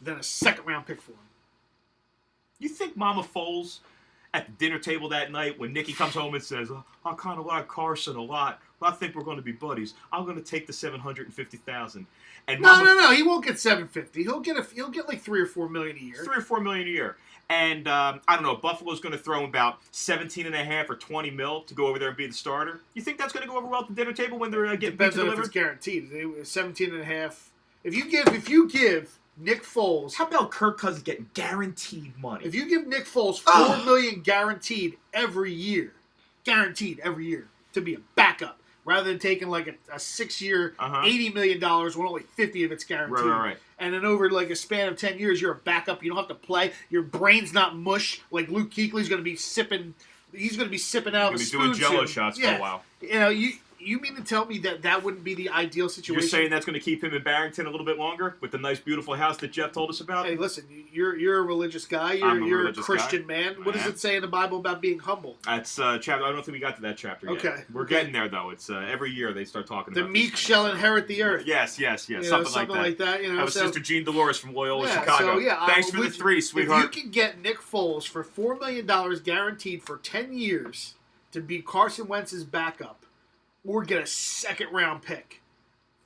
Speaker 1: than a second round pick for him?
Speaker 2: You think Mama Foles at the dinner table that night when Nicky comes home and says, I kind of like Carson a lot, but I think we're going to be buddies. I'm going to take the $750,000. And
Speaker 1: no, he won't get $750. He'll get like $3 or $4 million a year.
Speaker 2: $3 or $4 million a year. And I don't know, Buffalo's going to throw him about $17.5 or $20 million to go over there and be the starter. You think that's going to go over well at the dinner table when they're getting pizza delivered?
Speaker 1: Depends on if it's guaranteed. 17.5. If you give Nick Foles,
Speaker 2: how about Kirk Cousins getting guaranteed money?
Speaker 1: If you give Nick Foles $4 million guaranteed every year to be a backup, rather than taking like a 6-year, $80 million when only 50 of it's guaranteed.
Speaker 2: Right.
Speaker 1: And then over like a span of 10 years, you're a backup. You don't have to play. Your brain's not mush. Like Luke Kuechly's going to be sipping. He's going to be sipping out of a spoon.
Speaker 2: Doing Jello shots for a while.
Speaker 1: You mean to tell me that wouldn't be the ideal situation?
Speaker 2: You're saying that's going to keep him in Barrington a little bit longer with the nice, beautiful house that Jeff told us about?
Speaker 1: Hey, listen, you're a religious guy. You're a Christian man. What does it say in the Bible about being humble?
Speaker 2: That's chapter. I don't think we got to that chapter yet.
Speaker 1: Okay.
Speaker 2: We're getting there, though. It's every year they start talking about
Speaker 1: the meek shall inherit the earth.
Speaker 2: Yes. Something like that.
Speaker 1: That
Speaker 2: was Sister Jean Dolores from Loyola, Chicago. Thanks for the 3, sweetheart.
Speaker 1: If you can get Nick Foles for $4 million guaranteed for 10 years to be Carson Wentz's backup, or get a second-round pick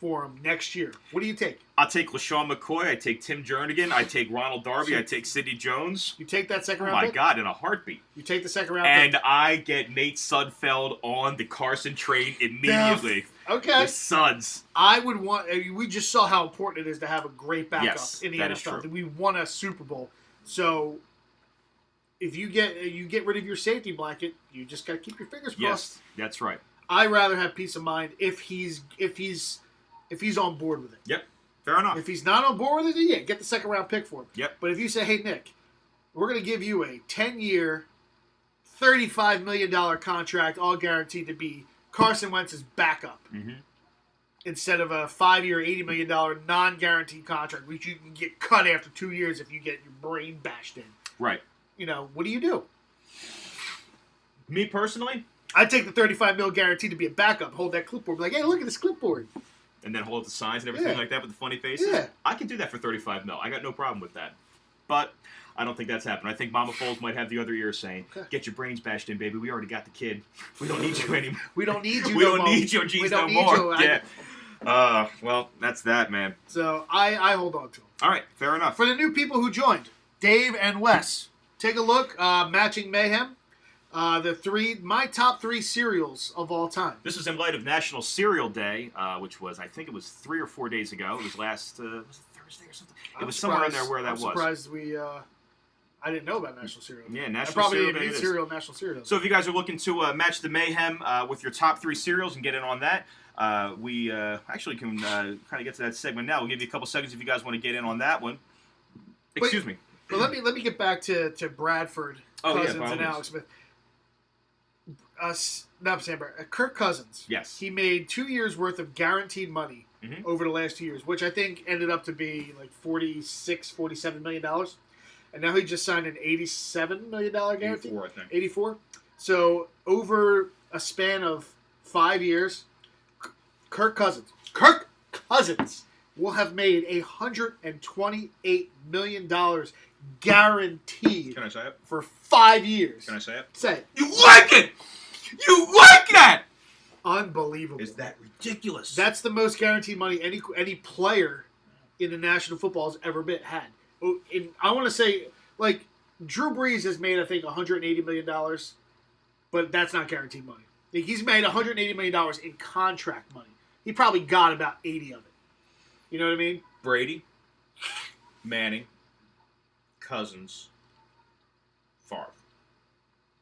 Speaker 1: for him next year, what do you take?
Speaker 2: I'll take LaShawn McCoy. I take Tim Jernigan. I take Ronald Darby. I take Sidney Jones.
Speaker 1: You take that second
Speaker 2: round
Speaker 1: pick?
Speaker 2: Oh, my God, in a heartbeat.
Speaker 1: You take the second round
Speaker 2: and
Speaker 1: pick?
Speaker 2: I get Nate Sudfeld on the Carson train immediately.
Speaker 1: Okay.
Speaker 2: The Suds.
Speaker 1: I would want... We just saw how important it is to have a great backup in the
Speaker 2: that
Speaker 1: NFL.
Speaker 2: is true.
Speaker 1: We won a Super Bowl. So, if you get rid of your safety blanket, you just got to keep your fingers crossed.
Speaker 2: Yes, that's right.
Speaker 1: I'd rather have peace of mind if he's on board with it.
Speaker 2: Yep, fair enough.
Speaker 1: If he's not on board with it, yeah, get the second round pick for him.
Speaker 2: Yep.
Speaker 1: But if you say, hey, Nick, we're going to give you a 10-year, $35 million contract, all guaranteed to be Carson Wentz's backup, instead of a 5-year, $80 million non-guaranteed contract, which you can get cut after 2 years if you get your brain bashed in.
Speaker 2: Right.
Speaker 1: What do you do?
Speaker 2: Me personally?
Speaker 1: I'd take the $35 million guaranteed to be a backup, hold that clipboard, be like, hey, look at this clipboard.
Speaker 2: And then hold up the signs and everything like that with the funny faces?
Speaker 1: Yeah.
Speaker 2: I can do that for $35 million. I got no problem with that. But I don't think that's happened. I think Mama Foles might have the other ear saying, get your brains bashed in, baby. We already got the kid. We don't need you anymore.
Speaker 1: We don't need you
Speaker 2: We
Speaker 1: no
Speaker 2: don't
Speaker 1: more.
Speaker 2: need your G's no more. Yeah. Well, that's that, man.
Speaker 1: So I hold on to him.
Speaker 2: All right, fair enough.
Speaker 1: For the new people who joined, Dave and Wes, take a look. Matching Mayhem. My top 3 cereals of all time.
Speaker 2: This was in light of National Cereal Day, which was, I think it was 3 or 4 days ago. It was was it Thursday or something? It was somewhere in there where that was.
Speaker 1: I'm surprised I didn't know about National Cereal Day.
Speaker 2: Yeah, National
Speaker 1: probably
Speaker 2: Cereal
Speaker 1: didn't
Speaker 2: Day
Speaker 1: eat cereal National Cereal Day.
Speaker 2: So if you guys are looking to match the mayhem with your top 3 cereals and get in on that, we actually can kind of get to that segment now. We'll give you a couple seconds if you guys want to get in on that one. Excuse me.
Speaker 1: But let me get back to Bradford Cousins and Alex Smith. Kirk Cousins.
Speaker 2: Yes.
Speaker 1: He made 2 years worth of guaranteed money over the last 2 years, which I think ended up to be like $47 million. And now he just signed an $87 million guarantee.
Speaker 2: 84, I think.
Speaker 1: 84. So over a span of 5 years, Kirk Cousins will have made $128 million guaranteed.
Speaker 2: Can I say it?
Speaker 1: For 5 years.
Speaker 2: Can I say it?
Speaker 1: Say it.
Speaker 2: You like it! You like that!
Speaker 1: Unbelievable.
Speaker 2: Is that ridiculous?
Speaker 1: That's the most guaranteed money any player in the National Football has ever had. And I want to say, like, Drew Brees has made, I think, $180 million, but that's not guaranteed money. Like, he's made $180 million in contract money. He probably got about 80 of it. You know what I mean?
Speaker 2: Brady, Manning, Cousins, Favre.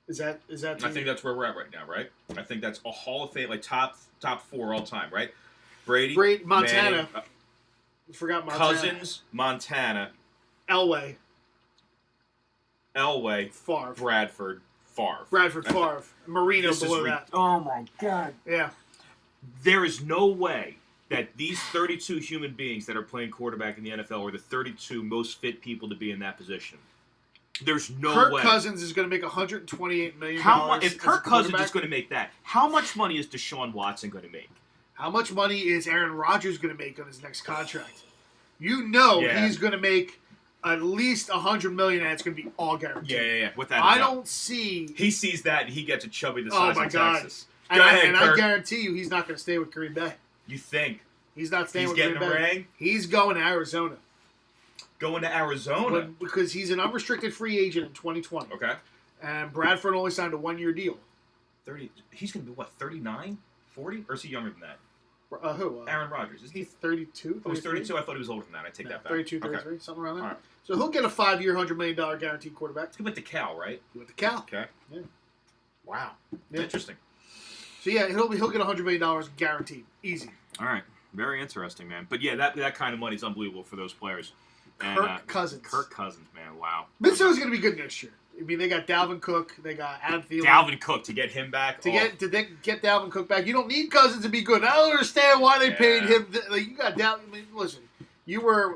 Speaker 1: Is that?
Speaker 2: I think that's where we're at right now, right? I think that's a Hall of Fame, like top 4 all time, right? Brady,
Speaker 1: Montana.
Speaker 2: Manning,
Speaker 1: Forgot Montana.
Speaker 2: Cousins, Montana,
Speaker 1: Elway,
Speaker 2: Favre, Bradford,
Speaker 1: Favre, Marino below that.
Speaker 2: Oh my God!
Speaker 1: Yeah.
Speaker 2: There is no way that these 32 human beings that are playing quarterback in the NFL are the 32 most fit people to be in that position. There's no way.
Speaker 1: Kirk Cousins is going to make $128 million.
Speaker 2: If Kirk Cousins is going to make that, how much money is Deshaun Watson going to make?
Speaker 1: How much money is Aaron Rodgers going to make on his next contract? He's going to make at least $100 million, and it's going to be all guaranteed.
Speaker 2: Yeah. With that,
Speaker 1: I don't see.
Speaker 2: He sees that, and he gets a chubby the size of Texas.
Speaker 1: And I guarantee you, he's not going to stay with Green Bay.
Speaker 2: You think?
Speaker 1: He's not staying with Green Bay.
Speaker 2: He's getting a ring?
Speaker 1: He's going to Arizona.
Speaker 2: Going to Arizona?
Speaker 1: Because he's an unrestricted free agent in 2020.
Speaker 2: Okay.
Speaker 1: And Bradford only signed a 1-year deal.
Speaker 2: 30. He's going to be, what, 39? 40? Or is he younger than that?
Speaker 1: Who?
Speaker 2: Aaron Rodgers. Isn't he
Speaker 1: 32?
Speaker 2: Oh, he's 32? I thought he was older than that. I take that back.
Speaker 1: 32, 33, something around there.
Speaker 2: All right.
Speaker 1: So he'll get a 5-year, $100 million guaranteed quarterback.
Speaker 2: He went to Cal, right?
Speaker 1: He went to Cal.
Speaker 2: Okay.
Speaker 1: Yeah.
Speaker 2: Wow.
Speaker 1: Yeah.
Speaker 2: Interesting.
Speaker 1: So yeah, he'll get $100 million guaranteed. Easy.
Speaker 2: All right. Very interesting, man. But yeah, that kind of money is unbelievable for those players.
Speaker 1: Kirk Cousins.
Speaker 2: Kirk Cousins, man. Wow.
Speaker 1: Minnesota's going to be good next year. I mean, they got Dalvin Cook. They got Adam Thielen.
Speaker 2: Dalvin Cook, to get him back.
Speaker 1: To get Dalvin Cook back. You don't need Cousins to be good. I don't understand why they paid him. You got Dalvin. I mean, listen, you ran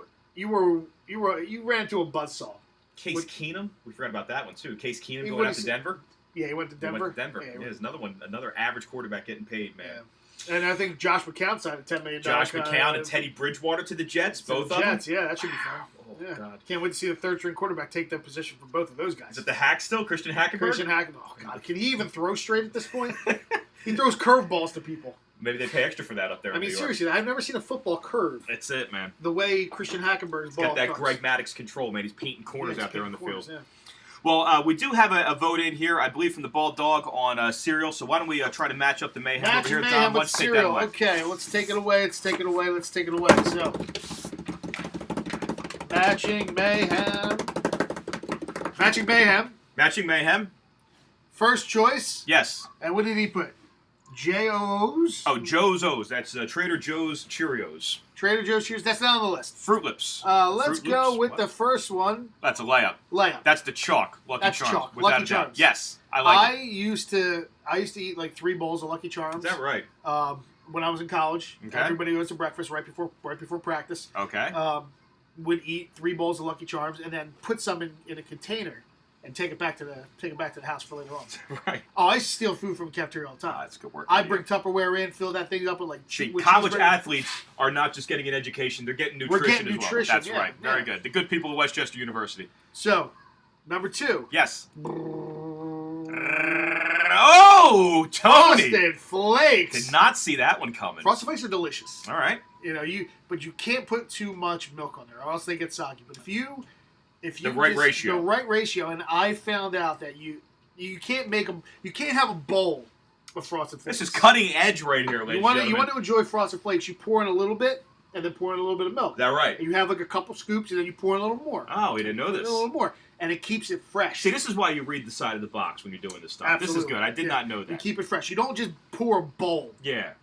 Speaker 1: into a buzzsaw.
Speaker 2: Case Keenum. We forgot about that one too. Case Keenum going out to Denver.
Speaker 1: Yeah, he went to Denver.
Speaker 2: Yeah, there's another one. Another average quarterback getting paid, man.
Speaker 1: Yeah. And I think Josh McCown signed a $10 million.
Speaker 2: Josh McCown and Teddy Bridgewater to the Jets, both of them.
Speaker 1: Yeah, that should be fun.
Speaker 2: Oh,
Speaker 1: yeah.
Speaker 2: God.
Speaker 1: Can't wait to see the third-string quarterback take that position from both of those guys.
Speaker 2: Is it the hack still? Christian Hackenberg?
Speaker 1: Oh, God. Can he even throw straight at this point? He throws curveballs to people.
Speaker 2: Maybe they pay extra for that up there.
Speaker 1: I mean, seriously, I've never seen a football curve.
Speaker 2: That's it, man.
Speaker 1: The way Christian Hackenberg's ball
Speaker 2: got that
Speaker 1: comes.
Speaker 2: Greg Maddux control, man. He's painting corners out there on the field.
Speaker 1: Yeah.
Speaker 2: Well, we do have a vote in here, I believe, from the Bald Dog on cereal. So why don't we try to match up the Mayhem over here, Tom?
Speaker 1: With cereal. Okay, let's take it away. So, matching mayhem.
Speaker 2: Matching Mayhem.
Speaker 1: First choice.
Speaker 2: Yes.
Speaker 1: And what did he put? J-O's?
Speaker 2: Oh, Joe's O's. That's Trader Joe's Cheerios.
Speaker 1: Trader Joe's Cheerios. That's not on the list.
Speaker 2: Fruit Lips.
Speaker 1: Let's go with the first one.
Speaker 2: That's a layup. That's the chalk. Lucky Charms.
Speaker 1: Chalk.
Speaker 2: Without
Speaker 1: Lucky
Speaker 2: a doubt.
Speaker 1: Charms.
Speaker 2: Yes, I like it.
Speaker 1: I used to eat like 3 bowls of Lucky Charms.
Speaker 2: Is that right?
Speaker 1: When I was in college.
Speaker 2: Okay.
Speaker 1: Everybody goes to breakfast right before practice.
Speaker 2: Okay.
Speaker 1: Would eat 3 bowls of Lucky Charms and then put some in a container. And take it back to the house for later on.
Speaker 2: Right.
Speaker 1: Oh, I steal food from the cafeteria all the time.
Speaker 2: That's good work.
Speaker 1: I bring Tupperware in, fill that thing up with
Speaker 2: college athletes are not just getting an education; they're getting nutrition as well. That's right. Very good. The good people of Westchester University.
Speaker 1: So, number 2.
Speaker 2: Yes. Oh, Tony!
Speaker 1: Frosted Flakes.
Speaker 2: Did not see that one coming.
Speaker 1: Frosted Flakes are delicious.
Speaker 2: All right.
Speaker 1: But you can't put too much milk on there, or else they get soggy. But if you
Speaker 2: the right
Speaker 1: ratio, and I found out that you can't make them. You can't have a bowl of Frosted Flakes.
Speaker 2: This is cutting edge right here, ladies and gentlemen.
Speaker 1: You want to enjoy Frosted Flakes. You pour in a little bit, and then pour in a little bit of milk.
Speaker 2: Is that right?
Speaker 1: And you have like a couple scoops, and then you pour in a little more.
Speaker 2: Oh, we didn't know this.
Speaker 1: A little more, and it keeps it fresh.
Speaker 2: See, this is why you read the side of the box when you're doing this stuff.
Speaker 1: Absolutely.
Speaker 2: This is good. I did not know that.
Speaker 1: You keep it fresh. You don't just pour a bowl.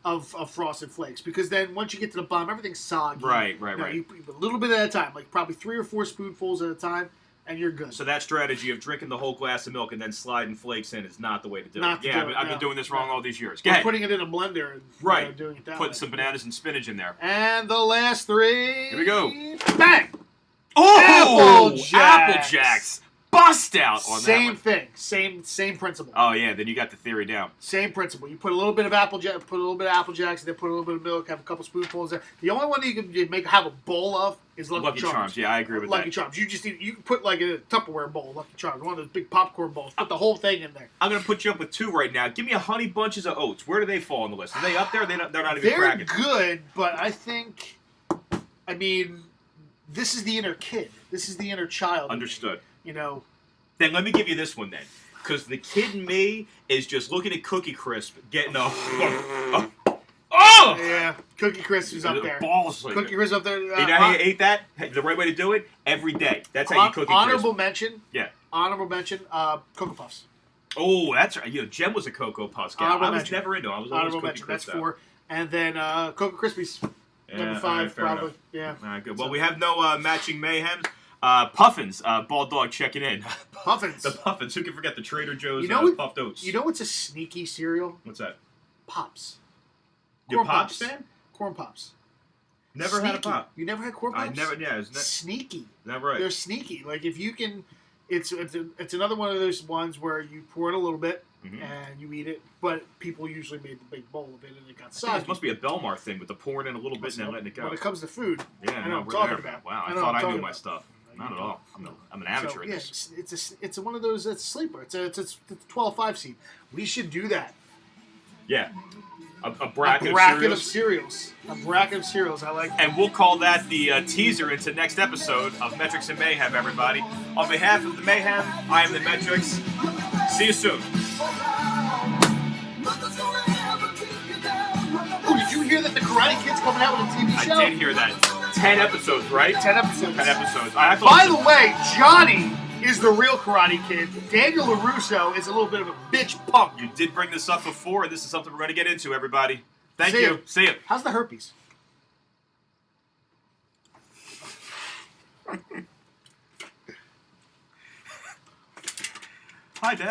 Speaker 1: Of Frosted Flakes, because then once you get to the bottom, everything's soggy.
Speaker 2: Right.
Speaker 1: You put a little bit at a time, like probably 3 or 4 spoonfuls at a time. And you're good.
Speaker 2: So that strategy of drinking the whole glass of milk and then sliding flakes in is not the way to do it. I've been doing this wrong all these years. Go ahead.
Speaker 1: Putting it in a blender and doing it that way.
Speaker 2: Putting some bananas and spinach in there.
Speaker 1: And the last 3.
Speaker 2: Here we go.
Speaker 1: Bang!
Speaker 2: Oh! Apple Jacks. Bust out on that
Speaker 1: Same
Speaker 2: one.
Speaker 1: thing. Same principle.
Speaker 2: Oh, yeah. Then you got the theory down.
Speaker 1: Same principle. You put a little bit of Apple Jacks, and then put a little bit of milk, have a couple spoonfuls there. The only one that you can have a bowl of is Lucky Charms.
Speaker 2: Yeah, I agree with
Speaker 1: Lucky Charms. You can put like a Tupperware bowl of Lucky Charms, one of those big popcorn bowls. Put the whole thing in there.
Speaker 2: I'm going to put you up with 2 right now. Give me a Honey Bunches of Oats. Where do they fall on the list? Are they up there? They're not even cracking.
Speaker 1: They're good, but I think, this is the inner kid. This is the inner child.
Speaker 2: Understood.
Speaker 1: Then
Speaker 2: let me give you this one then. Because the kid in me is just looking at Cookie Crisp, getting oh!
Speaker 1: Yeah, Cookie Crisp is up there.
Speaker 2: Balls.
Speaker 1: Cookie Crisp up there.
Speaker 2: You know how you ate that? The right way to do it? Every day. That's how you Cookie Crisp.
Speaker 1: Honorable mention.
Speaker 2: Yeah.
Speaker 1: Honorable mention, Cocoa Puffs.
Speaker 2: Oh, that's right. Jem was a Cocoa Puffs guy. I was never into it. I was always
Speaker 1: Honorable
Speaker 2: mention.
Speaker 1: That's 4. And then Cocoa Krispies. Number 5, probably. Enough. Yeah.
Speaker 2: All right, good. Well, we have no matching mayhems. Puffins, Bald Dog checking in.
Speaker 1: Puffins.
Speaker 2: The Puffins. Who can forget the Trader Joe's puffed oats?
Speaker 1: You know what's a sneaky cereal?
Speaker 2: What's that?
Speaker 1: Pops.
Speaker 2: You're Pops fan?
Speaker 1: Corn Pops.
Speaker 2: Never had a Pop.
Speaker 1: You never had Corn Pops?
Speaker 2: I never. Yeah,
Speaker 1: sneaky.
Speaker 2: Never right.
Speaker 1: They're sneaky. Like if you can, it's another one of those ones where you pour in a little bit and you eat it, but people usually made the big bowl of it and it got soggy.
Speaker 2: It must be a Belmar thing with the pouring in a little bit and then letting it go.
Speaker 1: When it comes to food,
Speaker 2: yeah,
Speaker 1: I know what I'm talking about.
Speaker 2: Wow, I thought I knew my stuff. Not at all. I'm an amateur at this.
Speaker 1: It's one of those. It's a sleeper. It's a 12-5 seed. We should do that.
Speaker 2: Yeah. A bracket
Speaker 1: of cereals. A bracket of cereals. I like that.
Speaker 2: And we'll call that the teaser into next episode of Metrics and Mayhem, everybody. On behalf of the Mayhem, I am the Metrics. See you soon.
Speaker 1: Oh, did you hear that the Karate Kid's coming out with a TV show?
Speaker 2: I did hear that. 10 episodes, right?
Speaker 1: 10 episodes.
Speaker 2: 10 episodes.
Speaker 1: By the way, Johnny is the real Karate Kid. Daniel LaRusso is a little bit of a bitch punk.
Speaker 2: You did bring this up before, and this is something we're going to get into, everybody. Thank you. See you.
Speaker 1: How's the herpes?
Speaker 2: Hi, Dad.